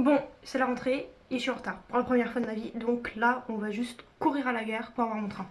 Bon, c'est la rentrée et je suis en retard pour la première fois de ma vie, donc là on va juste courir à la gare pour avoir mon train.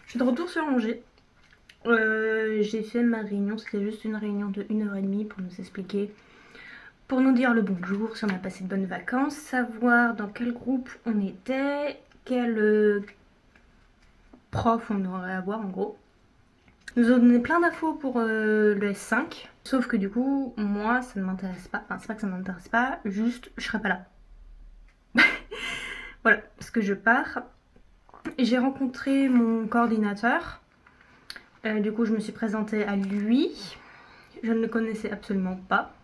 Je suis de retour sur Angers. J'ai fait ma réunion, c'était juste une réunion de 1h30 pour nous expliquer, pour nous dire le bonjour, si on a passé de bonnes vacances, savoir dans quel groupe on était, quel prof on aurait à voir en gros. Ils nous ont donné plein d'infos pour le S5, sauf que du coup, moi ça ne m'intéresse pas, enfin c'est pas que ça ne m'intéresse pas, juste je serai pas là. Voilà, parce que je pars. J'ai rencontré mon coordinateur. Du coup, je me suis présentée à lui. Je ne le connaissais absolument pas.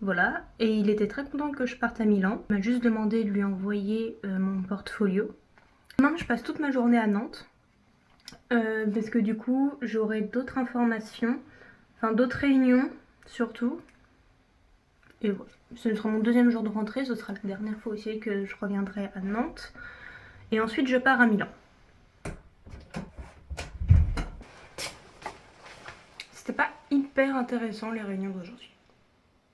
Voilà. Et il était très content que je parte à Milan. Il m'a juste demandé de lui envoyer mon portfolio. Demain, je passe toute ma journée à Nantes. Parce que du coup, j'aurai d'autres informations. Enfin, d'autres réunions, surtout. Et voilà. Ce sera mon deuxième jour de rentrée. Ce sera la dernière fois aussi que je reviendrai à Nantes. Et ensuite, je pars à Milan. C'était pas hyper intéressant les réunions d'aujourd'hui.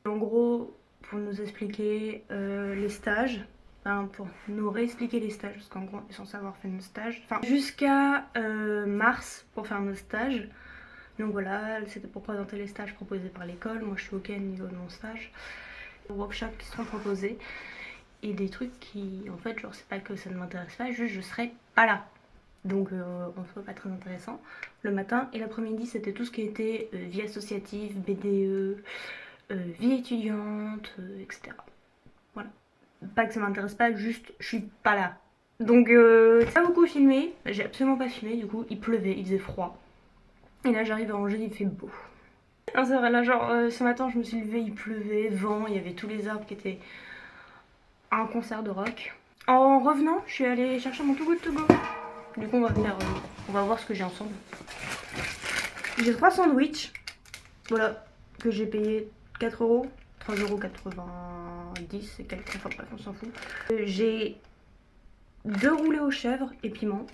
En gros, pour nous expliquer les stages, enfin pour nous réexpliquer les stages, parce qu'en gros on est censé avoir fait nos stages, enfin jusqu'à mars pour faire nos stages. Donc voilà, c'était pour présenter les stages proposés par l'école. Moi je suis ok au niveau de mon stage. Les workshops qui seront proposés et des trucs qui en fait genre c'est pas que ça ne m'intéresse pas, juste je serai pas là. Donc en soi pas très intéressant. Le matin et l'après-midi c'était tout ce qui était vie associative, BDE, vie étudiante, etc. Voilà. Pas que ça m'intéresse pas, juste je suis pas là. Donc j'ai pas beaucoup filmé, j'ai absolument pas filmé, du coup il pleuvait, il faisait froid. Et là j'arrive à Angers, il fait beau. Non, c'est vrai, là genre ce matin je me suis levée, il pleuvait, vent, il y avait tous les arbres qui étaient à un concert de rock. En revenant, je suis allée chercher mon Too Good To Go. Du coup on va voir ce que j'ai ensemble. J'ai 3 sandwichs, voilà, que j'ai payé 4€, 3,90€ et quelques, enfin bref on s'en fout. J'ai 2 roulés aux chèvres et piment,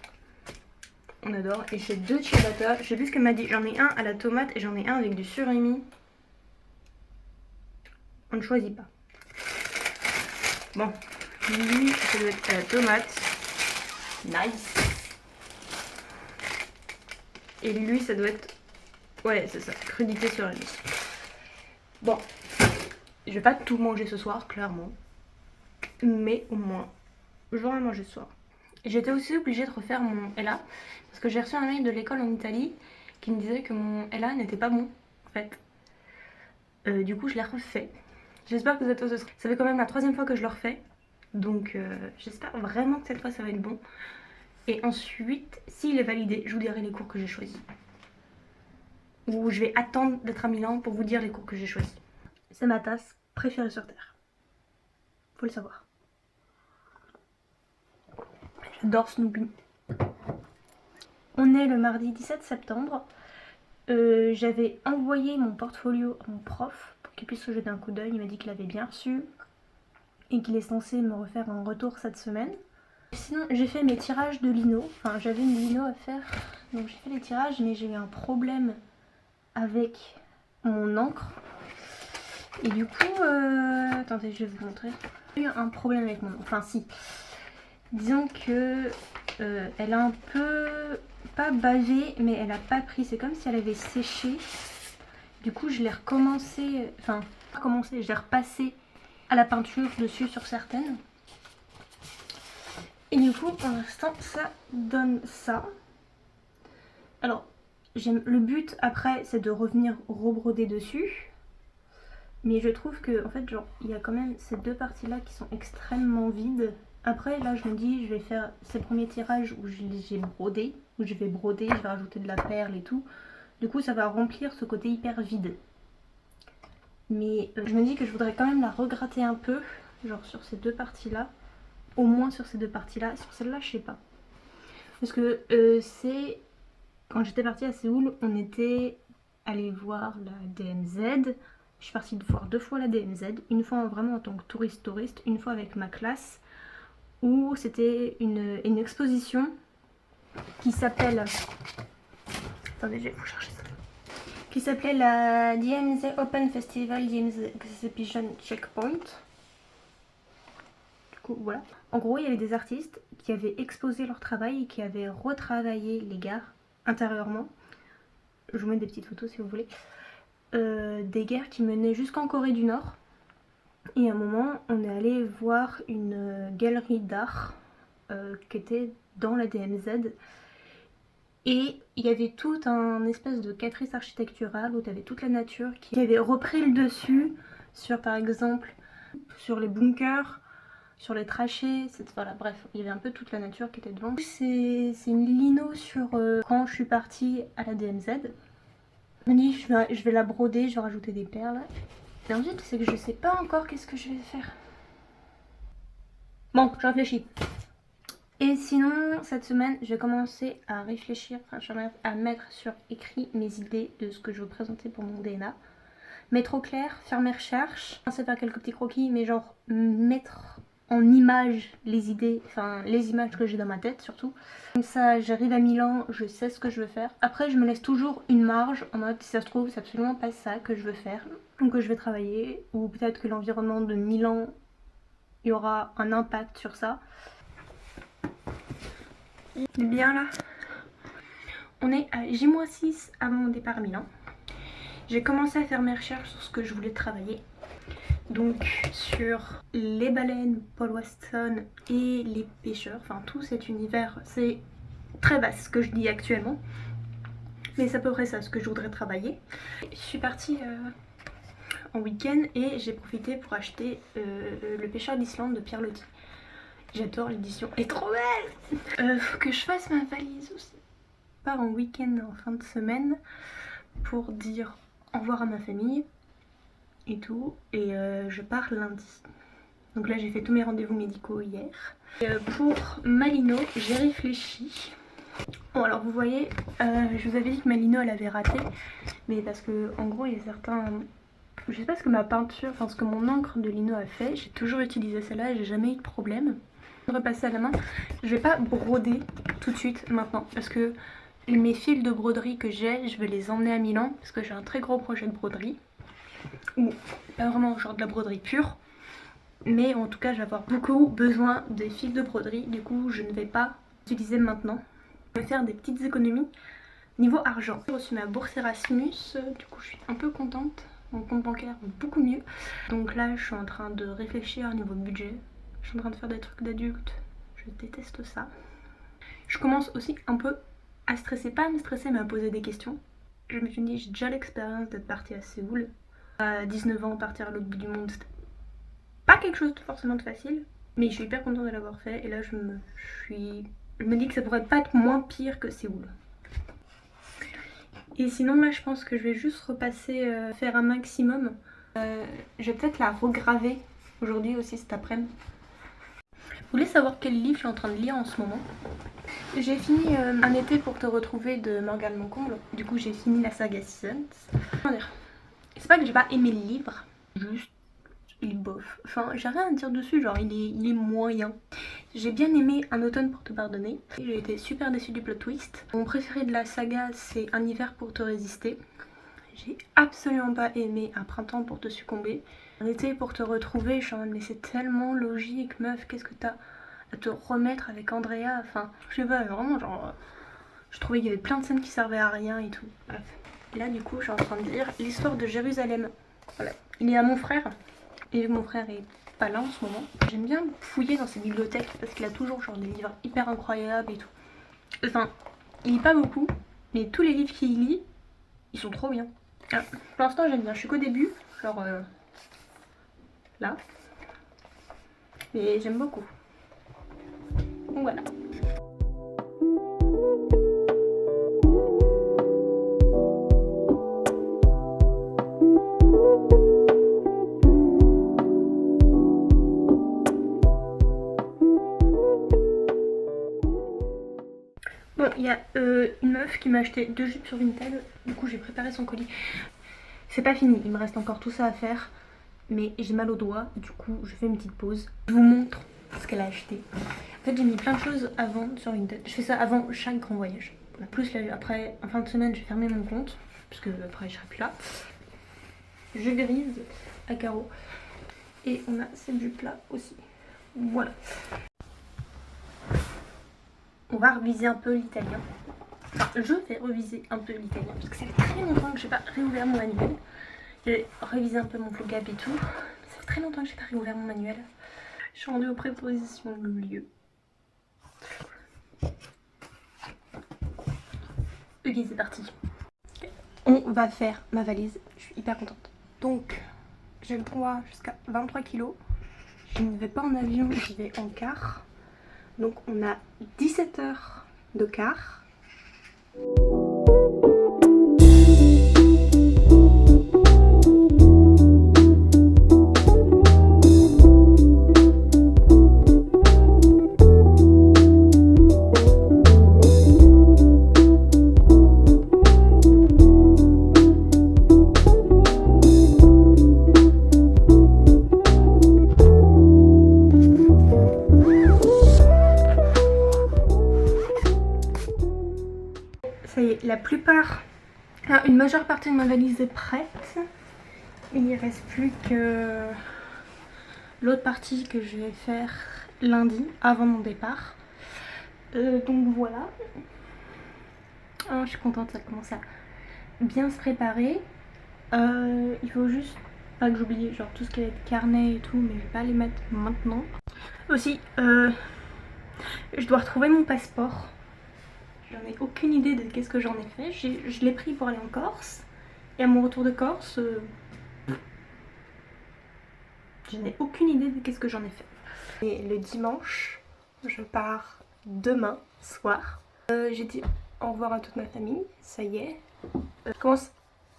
on adore, et j'ai 2 ciabatta, je sais plus ce qu'elle m'a dit, j'en ai un à la tomate et j'en ai un avec du surimi. On ne choisit pas. Bon, lui ça doit être à la tomate, nice. Et lui ça doit être, ouais c'est ça, crudité surimi. Bon, je vais pas tout manger ce soir, clairement. Mais au moins, j'aurai mangé ce soir. J'étais aussi obligée de refaire mon LA parce que j'ai reçu un mail de l'école en Italie qui me disait que mon LA n'était pas bon en fait. Du coup, je l'ai refait. J'espère que cette fois, ça fait quand même la 3e fois que je le refais. Donc, j'espère vraiment que cette fois ça va être bon. Et ensuite, s'il est validé, je vous dirai les cours que j'ai choisis. Ou je vais attendre d'être à Milan pour vous dire les cours que j'ai choisis. C'est ma tasse préférée sur Terre. Faut le savoir. J'adore Snoopy. On est le mardi 17 septembre. J'avais envoyé mon portfolio à mon prof pour qu'il puisse se jeter un coup d'œil. Il m'a dit qu'il avait bien reçu et qu'il est censé me refaire un retour cette semaine. Sinon, j'ai fait mes tirages de lino. Enfin, j'avais une lino à faire. Donc j'ai fait les tirages, mais j'ai eu un problème avec mon encre. Et du coup, attendez, je vais vous montrer. J'ai eu un problème avec mon encre. Enfin, si. Disons que elle a un peu, pas bavé, mais elle a pas pris. C'est comme si elle avait séché. Du coup, je l'ai recommencé, enfin, pas recommencé, je l'ai repassé à la peinture dessus sur certaines. Et du coup, pour l'instant, ça donne ça. Alors, le but après, c'est de revenir rebroder dessus. Mais je trouve que, en fait, genre, il y a quand même ces deux parties-là qui sont extrêmement vides. Après, là, je me dis, je vais faire ces premiers tirages où j'ai brodé, où je vais broder, je vais rajouter de la perle et tout. Du coup, ça va remplir ce côté hyper vide. Mais je me dis que je voudrais quand même la regratter un peu genre sur ces deux parties-là. Au moins sur ces deux parties-là. Sur celle-là, je sais pas. Parce que c'est... Quand j'étais partie à Séoul, on était allé voir la DMZ. Je suis partie voir 2 fois la DMZ. Une fois vraiment en tant que touriste, une fois avec ma classe. Où c'était une exposition qui s'appelle... Attendez, je vais vous chercher ça. Qui s'appelait la DMZ Open Festival DMZ Exhibition Checkpoint. Du coup, voilà. En gros, il y avait des artistes qui avaient exposé leur travail et qui avaient retravaillé les gares intérieurement. Je vous mets des petites photos si vous voulez. Des gares qui menaient jusqu'en Corée du Nord. Et à un moment, on est allé voir une galerie d'art qui était dans la DMZ. Et il y avait tout un espèce de catrice architecturale où tu avais toute la nature qui avait repris le dessus sur, par exemple, sur les bunkers, sur les trachées, voilà, bref, il y avait un peu toute la nature qui était devant. C'est une lino sur quand je suis partie à la DMZ. Je me dis, je vais la broder, je vais rajouter des perles. Et ensuite, c'est que je sais pas encore qu'est-ce que je vais faire. Bon, je réfléchis. Et sinon, cette semaine, je vais commencer à réfléchir, à mettre sur écrit mes idées de ce que je veux présenter pour mon DNA. Mettre au clair, faire mes recherches, commencer à faire quelques petits croquis, mais genre mettre en image les idées, enfin les images que j'ai dans ma tête surtout. Comme ça, j'arrive à Milan, je sais ce que je veux faire. Après, je me laisse toujours une marge en mode si ça se trouve, c'est absolument pas ça que je veux faire, ou que je vais travailler, ou peut-être que l'environnement de Milan, il y aura un impact sur ça. Bien là. On est à J-6 avant mon départ à Milan. J'ai commencé à faire mes recherches sur ce que je voulais travailler. Donc sur les baleines, Paul Weston et les pêcheurs, enfin tout cet univers, c'est très vaste ce que je dis actuellement. Mais c'est à peu près ça ce que je voudrais travailler. Je suis partie en week-end et j'ai profité pour acheter Le pêcheur d'Islande de Pierre Loti. J'adore l'édition, elle est trop belle. Faut que je fasse ma valise aussi. Je pars en week-end en fin de semaine pour dire au revoir à ma famille et tout, et je pars lundi. Donc là j'ai fait tous mes rendez-vous médicaux hier. Et, pour Malino, j'ai réfléchi. Bon alors vous voyez, je vous avais dit que Malino elle avait raté, mais parce que en gros il y a certains... Je sais pas ce que ma peinture, enfin ce que mon encre de lino a fait, j'ai toujours utilisé celle-là et j'ai jamais eu de problème. Repasser à la main, je vais pas broder tout de suite maintenant parce que mes fils de broderie que j'ai, je vais les emmener à Milan parce que j'ai un très gros projet de broderie. Ou pas vraiment genre de la broderie pure, mais en tout cas je vais avoir beaucoup besoin des fils de broderie, du coup je ne vais pas utiliser maintenant. Je vais faire des petites économies niveau argent. J'ai reçu ma bourse Erasmus, du coup je suis un peu contente, mon compte bancaire beaucoup mieux. Donc là je suis en train de réfléchir au niveau budget, je suis en train de faire des trucs d'adulte, je déteste ça. Je commence aussi un peu à stresser, pas à me stresser mais à poser des questions. Je me suis dit j'ai déjà l'expérience d'être partie à Séoul. À 19 ans, partir à l'autre bout du monde, c'était pas quelque chose de forcément de facile, mais je suis hyper contente de l'avoir fait et là je me dis que ça pourrait pas être moins pire que Séoul. Et sinon là je pense que je vais juste repasser, faire un maximum. Je vais peut-être la regraver aujourd'hui aussi cet après-midi. Vous voulez savoir quel livre je suis en train de lire en ce moment? J'ai fini Un été pour te retrouver de Morgane Moncomble. Du coup j'ai fini la saga Seasons. Comment dire? C'est pas que j'ai pas aimé le livre, juste il est bof. Enfin j'ai rien à dire dessus, genre il est moyen. J'ai bien aimé Un automne pour te pardonner. J'ai été super déçue du plot twist. Mon préféré de la saga c'est Un hiver pour te résister. J'ai absolument pas aimé Un printemps pour te succomber. Un été pour te retrouver, je suis en mode mais c'est tellement logique meuf, qu'est-ce que t'as à te remettre avec Andrea, enfin je sais pas, vraiment genre je trouvais qu'il y avait plein de scènes qui servaient à rien et tout. Bref. Et là du coup je suis en train de lire l'histoire de Jérusalem. Voilà. Il est à mon frère et mon frère est pas là en ce moment. J'aime bien fouiller dans ses bibliothèques parce qu'il a toujours genre des livres hyper incroyables et tout. Enfin, il lit pas beaucoup, mais tous les livres qu'il lit, ils sont trop bien. Alors, pour l'instant j'aime bien, je suis qu'au début, genre là. Mais j'aime beaucoup. Donc voilà. Bon, il y a une meuf qui m'a acheté 2 jupes sur Vinted, du coup j'ai préparé son colis. C'est pas fini, il me reste encore tout ça à faire, mais j'ai mal au doigt, du coup je fais une petite pause. Je vous montre ce qu'elle a acheté. En fait j'ai mis plein de choses avant sur Vinted, je fais ça avant chaque grand voyage. Plus là, après, en fin de semaine, j'ai fermé mon compte, parce que après je serai plus là. Je grise à carreaux. Et on a cette jupe là aussi. Voilà. On va reviser un peu l'italien. Enfin, je vais reviser un peu l'italien parce que ça fait très longtemps que j'ai pas réouvert mon manuel. J'ai révisé un peu mon vocab et tout. Ça fait très longtemps que j'ai pas réouvert mon manuel. Je suis rendue aux prépositions de lieu. Ok, c'est parti. On va faire ma valise. Je suis hyper contente. Donc, j'ai le poids jusqu'à 23 kg. Je ne vais pas en avion, j'y vais en car. Donc on a 17 heures de car. Ça y est, la plupart, une majeure partie de ma valise est prête. Il n'y reste plus que l'autre partie que je vais faire lundi avant mon départ. Donc voilà. Oh, je suis contente, ça commence à bien se préparer. Il faut juste pas que j'oublie genre tout ce qui va être carnet et tout, mais je vais pas les mettre maintenant. Aussi, je dois retrouver mon passeport. J'en ai aucune idée de qu'est-ce que j'en ai fait. Je l'ai pris pour aller en Corse. Et à mon retour de Corse, je n'ai aucune idée de qu'est-ce que j'en ai fait. Et le dimanche, je pars demain soir. J'ai dit au revoir à toute ma famille, ça y est. Je commence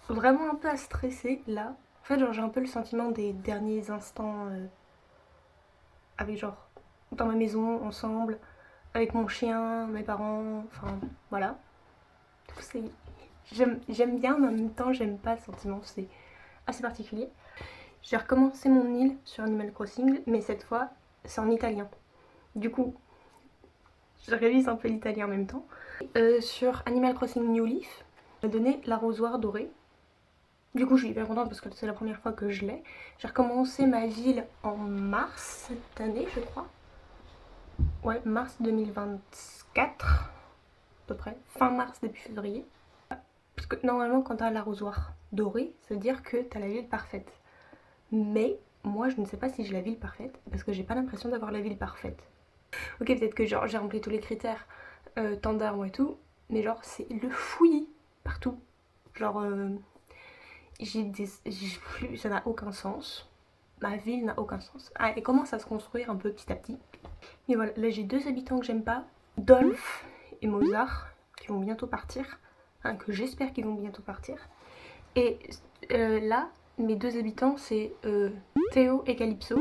vraiment un peu à stresser là. En fait, genre j'ai un peu le sentiment des derniers instants avec genre dans ma maison, ensemble, avec mon chien, mes parents, enfin voilà. J'aime bien, mais en même temps j'aime pas le sentiment, c'est assez particulier. J'ai recommencé mon île sur Animal Crossing, mais cette fois c'est en italien. Du coup, je révise un peu l'italien en même temps. Sur Animal Crossing New Leaf, on m'a donné l'arrosoir doré. Du coup, je suis hyper contente parce que c'est la première fois que je l'ai. J'ai recommencé ma ville en mars cette année, je crois. Ouais, mars 2024, à peu près. Fin mars, début février. Parce que normalement, quand t'as l'arrosoir doré, ça veut dire que t'as la ville parfaite. Mais moi, je ne sais pas si j'ai la ville parfaite parce que j'ai pas l'impression d'avoir la ville parfaite. Ok, peut-être que genre j'ai rempli tous les critères temps d'armes et tout, mais genre c'est le fouillis partout. Genre ça n'a aucun sens. Ma ville n'a aucun sens. Ah, elle commence à se construire un peu petit à petit. Mais voilà, là j'ai 2 habitants que j'aime pas, Dolph et Mozart, qui vont bientôt partir. Hein, que j'espère qu'ils vont bientôt partir. Et là, mes 2 habitants, c'est Théo et Calypso.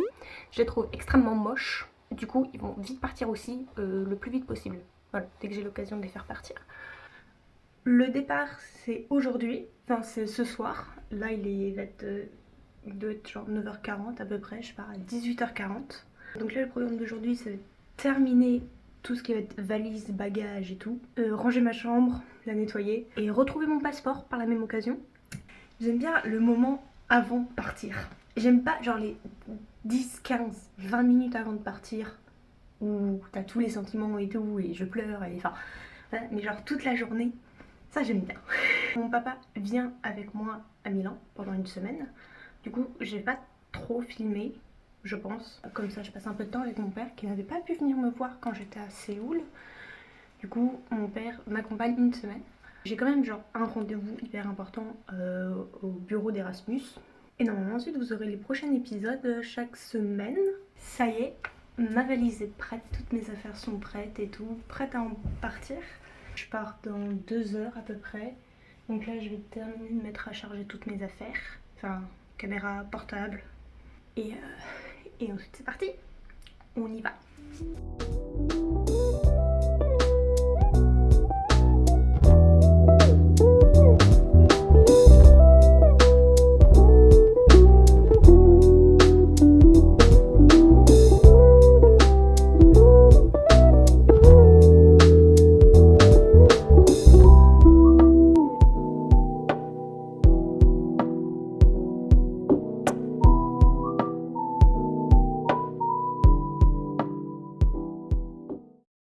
Je les trouve extrêmement moches. Du coup, ils vont vite partir aussi, le plus vite possible. Voilà, dès que j'ai l'occasion de les faire partir. Le départ, c'est aujourd'hui, enfin c'est ce soir. Là, il doit être genre 9h40 à peu près, je pars à 18h40. Donc là, le programme d'aujourd'hui, c'est terminer tout ce qui va être valise, bagages et tout. Ranger ma chambre, la nettoyer et retrouver mon passeport par la même occasion. J'aime bien le moment avant de partir. J'aime pas genre les 10, 15, 20 minutes avant de partir où t'as tous les sentiments et tout et je pleure et enfin voilà, mais genre toute la journée, ça j'aime bien. Mon papa vient avec moi à Milan pendant une semaine. Du coup, j'ai pas trop filmé, je pense. Comme ça, je passe un peu de temps avec mon père qui n'avait pas pu venir me voir quand j'étais à Séoul. Du coup, mon père m'accompagne une semaine. J'ai quand même genre un rendez-vous hyper important au bureau d'Erasmus. Et normalement ensuite vous aurez les prochains épisodes chaque semaine. Ça y est, ma valise est prête, toutes mes affaires sont prêtes et tout, prête à en partir. Je pars dans 2 heures à peu près. Donc là je vais terminer de mettre à charger toutes mes affaires. Enfin, caméra, portable. Et ensuite c'est parti, on y va.